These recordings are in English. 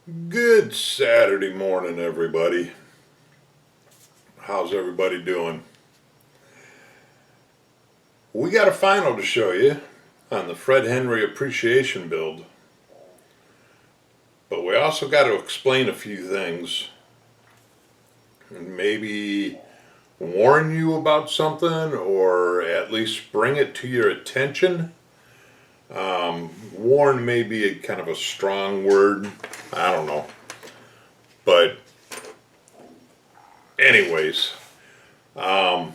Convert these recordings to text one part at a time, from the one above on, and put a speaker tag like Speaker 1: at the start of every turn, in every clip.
Speaker 1: Good Saturday morning, everybody. How's everybody doing? We got a final to show you on the Fred Henry appreciation build, but we also got to explain a few things and maybe warn you about something, or at least bring it to your attention. Warn may be a kind of a strong word. I don't know. But anyways, I've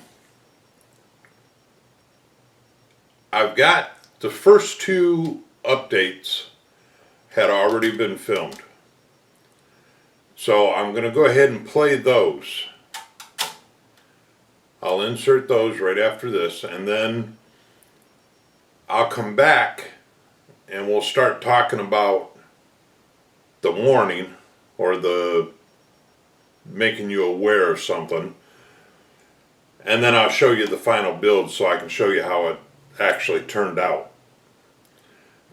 Speaker 1: got the first two updates had already been filmed. So I'm going to go ahead and play those. I'll insert those right after this, and then I'll come back and we'll start talking about the warning or the making you aware of something. And then I'll show you the final build so I can show you how it actually turned out.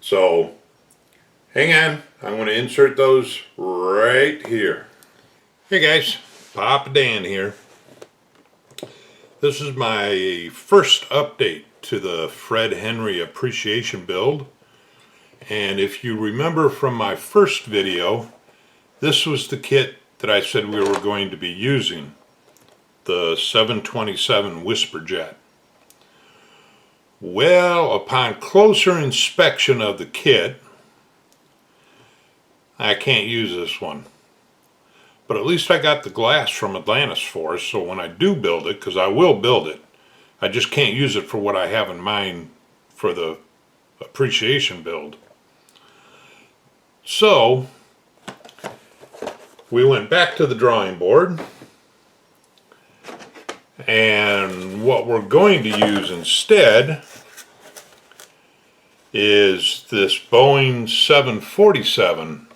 Speaker 1: So hang on, I'm going to insert those right here. Hey guys, Papa Dan here. This is my first update to the Fred Henry appreciation build. And if you remember from my first video, this was the kit that I said we were going to be using, the 727 Whisperjet. Well, upon closer inspection of the kit, I can't use this one. But at least I got the glass from Atlantis Force, so when I do build it, because I will build it, I just can't use it for what I have in mind for the appreciation build. So we went back to the drawing board, and what we're going to use instead is this Boeing 747.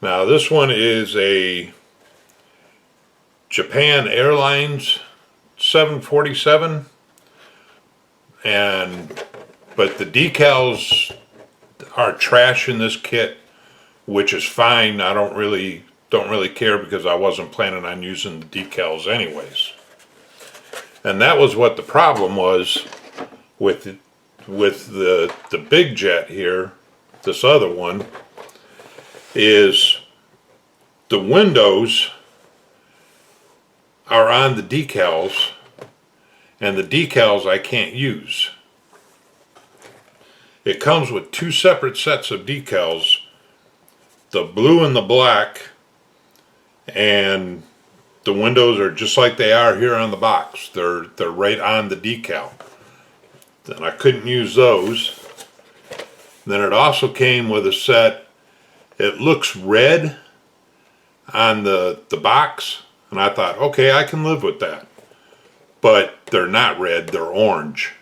Speaker 1: Now this one is a Japan Airlines 747, but the decals are trash in this kit, which is fine. I don't really care, because I wasn't planning on using the decals anyways. And that was what the problem was with the big jet here. This other one is the windows are on the decals, and the decals I can't use. It comes with two separate sets of decals, the blue and the black, and the windows are just like they are here on the box. They're right on the decal. And I couldn't use those. Then it also came with a set, it looks red on the box, and I thought, okay, I can live with that. But they're not red, they're orange.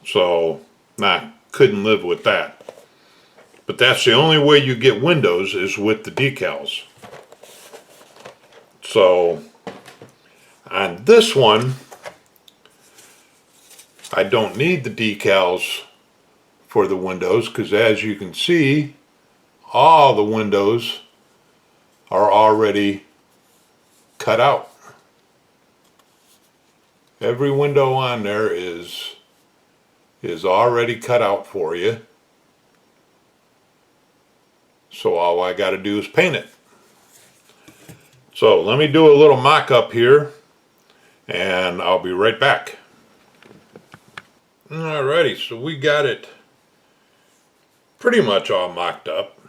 Speaker 1: So, couldn't live with that. But that's the only way you get windows, is with the decals. So on this one, I don't need the decals for the windows, because as you can see, all the windows are already cut out. Every window on there is already cut out for you. So all I got to do is paint it. So let me do a little mock-up here, and I'll be right back. Alrighty, so we got it pretty much all mocked up.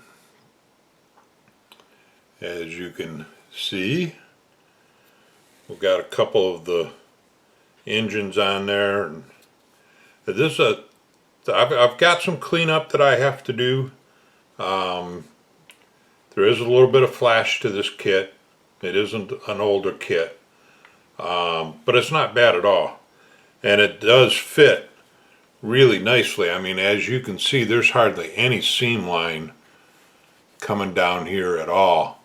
Speaker 1: As you can see, we've got a couple of the engines on there, and this I've got some cleanup that I have to do. There is a little bit of flash to this kit. It isn't an older kit, but it's not bad at all, and it does fit really nicely. I mean, as you can see, there's hardly any seam line coming down here at all,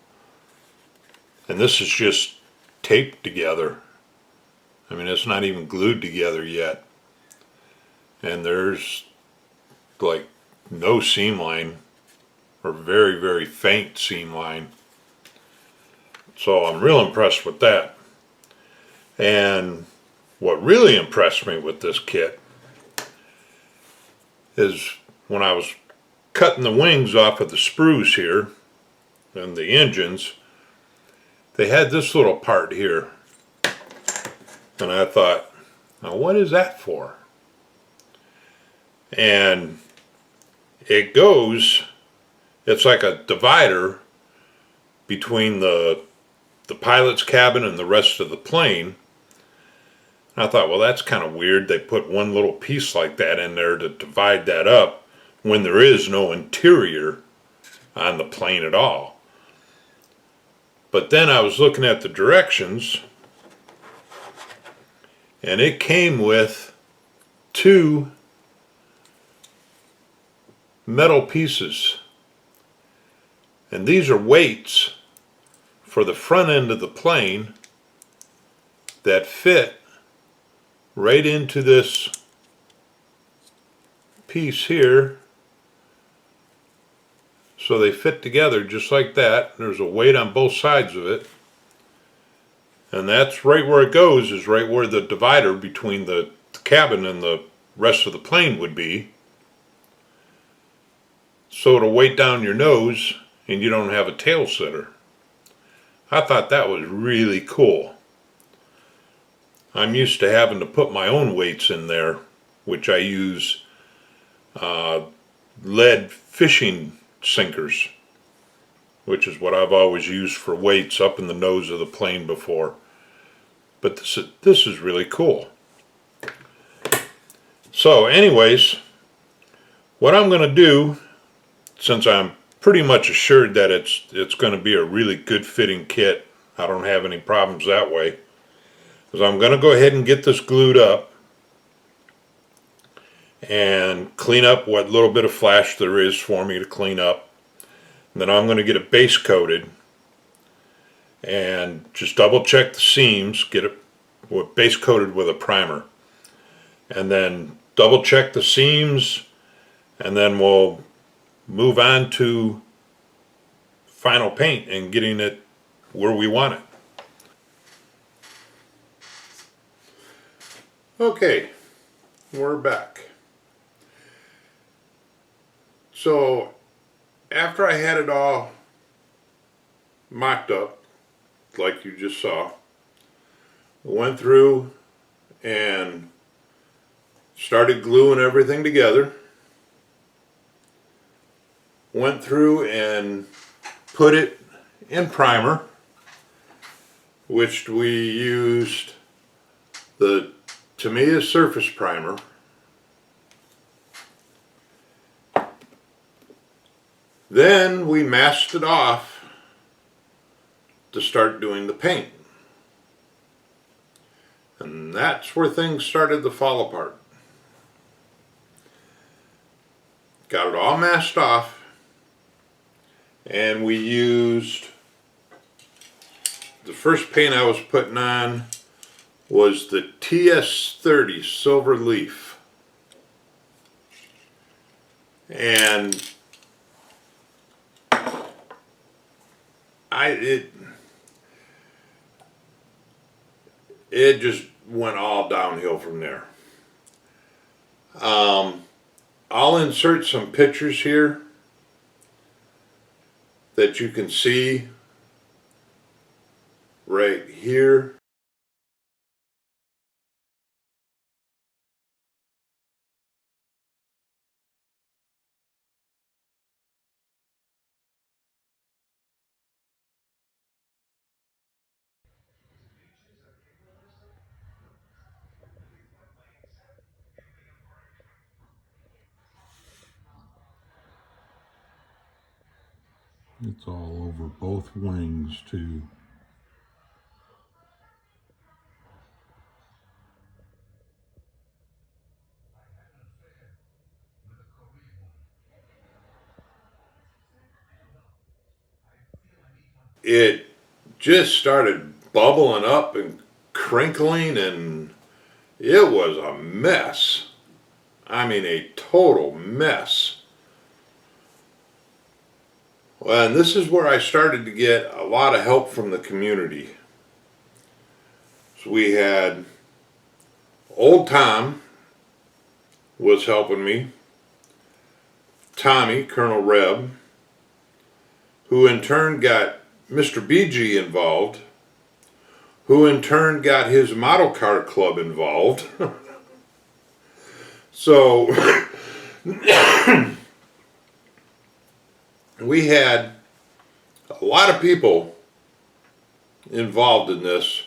Speaker 1: and this is just taped together. I mean, it's not even glued together yet, and there's like no seam line or very, very faint seam line. So I'm real impressed with that. And what really impressed me with this kit is when I was cutting the wings off of the sprues here and the engines, they had this little part here. And I thought, now what is that for? And it goes, it's like a divider between the pilot's cabin and the rest of the plane. I thought, well, that's kind of weird. They put one little piece like that in there to divide that up when there is no interior on the plane at all. But then I was looking at the directions, and it came with 2 metal pieces. And these are weights for the front end of the plane that fit right into this piece here. So they fit together just like that. There's a weight on both sides of it. And that's right where it goes, is right where the divider between the cabin and the rest of the plane would be. So it'll weight down your nose and you don't have a tail sitter. I thought that was really cool. I'm used to having to put my own weights in there, which I use lead fishing sinkers, which is what I've always used for weights up in the nose of the plane before. But this is really cool. So anyways, what I'm going to do, since I'm pretty much assured that it's going to be a really good fitting kit, I don't have any problems that way, is I'm going to go ahead and get this glued up and clean up what little bit of flash there is for me to clean up. And then I'm going to get it base coated and just double check the seams, get it base coated with a primer, and then double check the seams, and then we'll move on to final paint and getting it where we want it. Okay, we're back. So after I had it all mocked up, like you just saw, went through and started gluing everything together. Went through and put it in primer, which we used the Tamiya Surface Primer. Then we masked it off to start doing the paint. And that's where things started to fall apart. Got it all masked off, and we used, the first paint I was putting on was the TS30 Silver Leaf. And it just went all downhill from there. I'll insert some pictures here that you can see right here. It's all over both wings too. It just started bubbling up and crinkling, and it was a mess. I mean, a total mess. Well, and this is where I started to get a lot of help from the community. So we had Old Tom was helping me, Tommy, Colonel Reb, who in turn got Mr. BG involved, who in turn got his model car club involved. So we had a lot of people involved in this,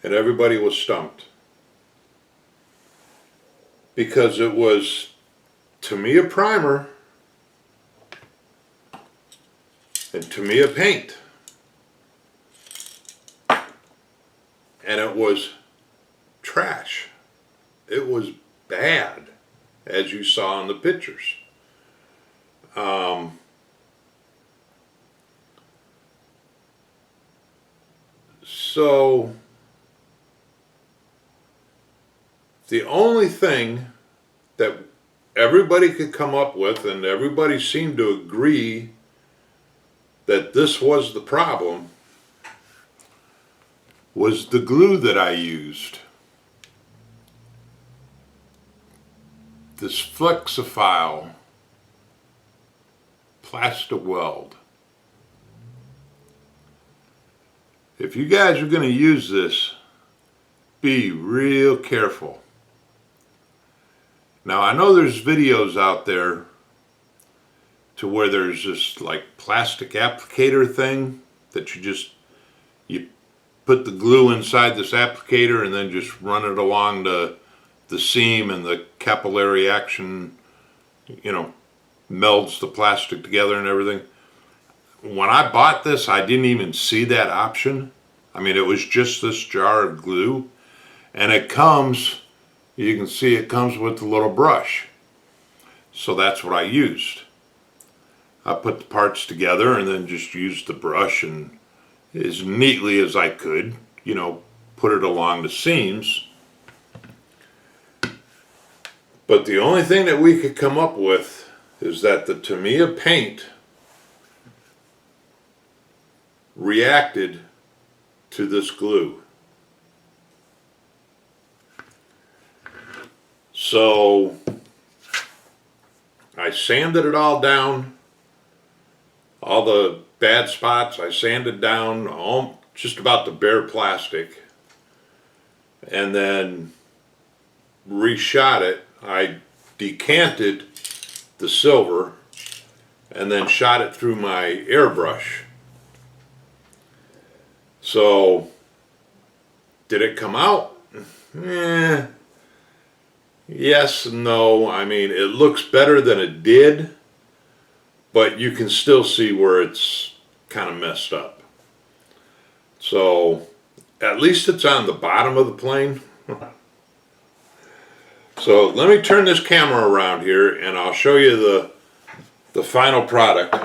Speaker 1: and everybody was stumped. Because it was Tamiya primer and Tamiya paint. And it was trash. It was bad, as you saw in the pictures. So the only thing that everybody could come up with, and everybody seemed to agree that this was the problem, was the glue that I used. This Flexifile Plasti-Weld. If you guys are going to use this, be real careful. Now I know there's videos out there to where there's this like plastic applicator thing that you put the glue inside this applicator and then just run it along the seam, and the capillary action, melds the plastic together and everything. When I bought this, I didn't even see that option. I mean, it was just this jar of glue, and it comes, you can see it comes with a little brush. So that's what I used. I put the parts together and then just used the brush, and as neatly as I could, put it along the seams. But the only thing that we could come up with is that the Tamiya paint reacted to this glue. So I sanded it all down, all the bad spots I sanded down, just about the bare plastic, and then reshot it. I decanted the silver and then shot it through my airbrush. So did it come out? Yes and no. I mean, it looks better than it did, but you can still see where it's kind of messed up. So at least it's on the bottom of the plane. So let me turn this camera around here and I'll show you the final product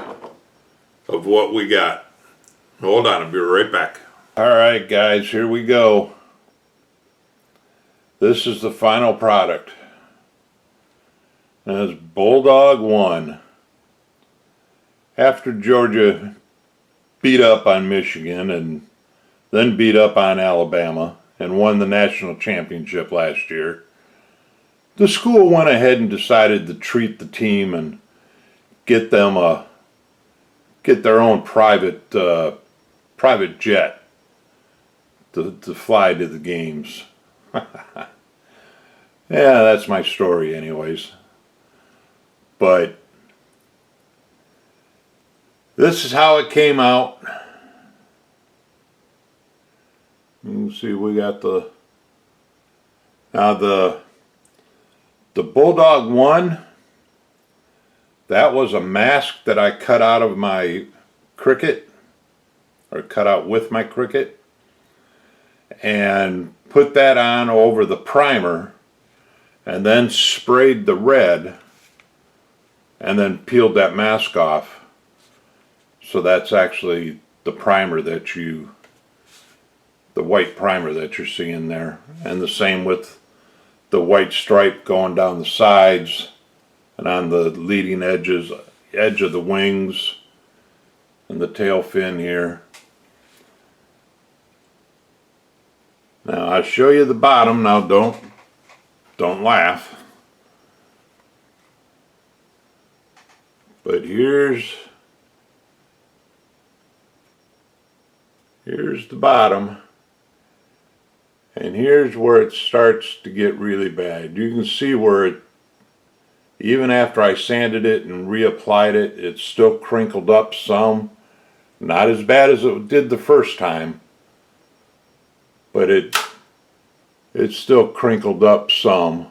Speaker 1: of what we got. Hold on, I'll be right back. Alright guys, here we go. This is the final product. And it's Bulldog 1. After Georgia beat up on Michigan and then beat up on Alabama and won the national championship last year, the school went ahead and decided to treat the team and get their own private jet to fly to the games. Yeah, that's my story anyways. But this is how it came out. You can see we got the Bulldog 1. That was a mask that I cut out of my Cricut, or cut out with my Cricut, and put that on over the primer, and then sprayed the red, and then peeled that mask off. So that's actually the primer the white primer that you're seeing there. And the same with the white stripe going down the sides and on the leading edge of the wings and the tail fin here. Now I'll show you the bottom. Now don't laugh. But here's the bottom, and here's where it starts to get really bad. You can see where it, even after I sanded it and reapplied it, it's still crinkled up some. Not as bad as it did the first time, but it's still crinkled up some.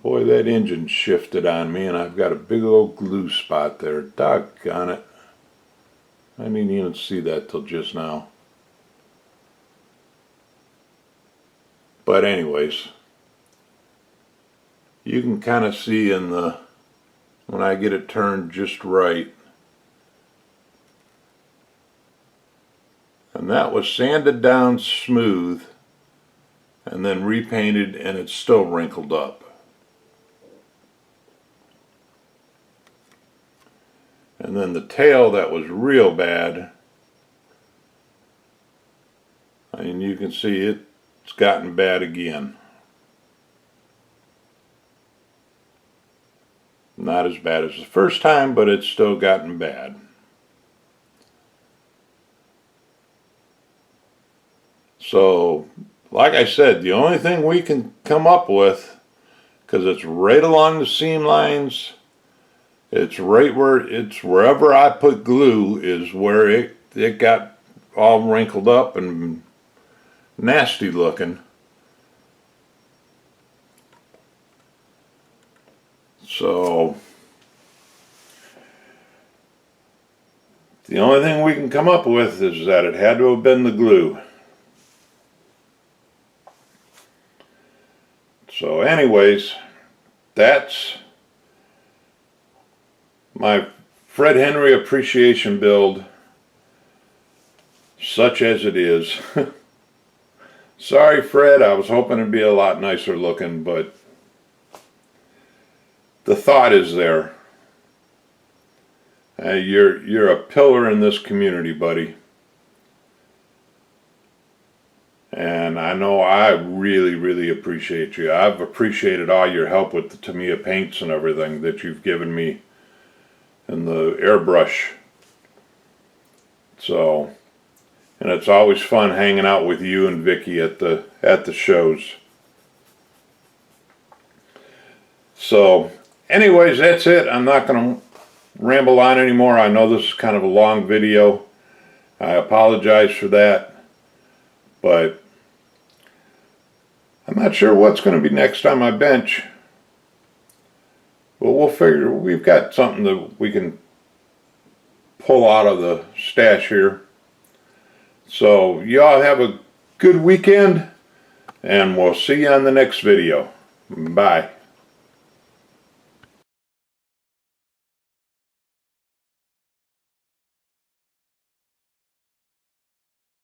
Speaker 1: Boy, that engine shifted on me, and I've got a big old glue spot there. Doggone it. I didn't even see that till just now. But anyways, you can kind of see in the, when I get it turned just right. And that was sanded down smooth and then repainted, and it's still wrinkled up. And then the tail, that was real bad. I mean, you can see it's gotten bad again. Not as bad as the first time, but it's still gotten bad. So, like I said, the only thing we can come up with, because it's right along the seam lines, it's right where, it's wherever I put glue is where it got all wrinkled up and nasty looking. So the only thing we can come up with is that it had to have been the glue. So anyways, that's my Fred Henry appreciation build, such as it is. Sorry, Fred, I was hoping it'd be a lot nicer looking, but the thought is there. You're a pillar in this community, buddy. And I know I really, really appreciate you. I've appreciated all your help with the Tamiya paints and everything that you've given me and the airbrush. So, and it's always fun hanging out with you and Vicky at the shows. So, anyways, that's it. I'm not going to ramble on anymore. I know this is kind of a long video. I apologize for that. But I'm not sure what's going to be next on my bench. But we'll figure, we've got something that we can pull out of the stash here. So y'all have a good weekend, and we'll see you on the next video. Bye.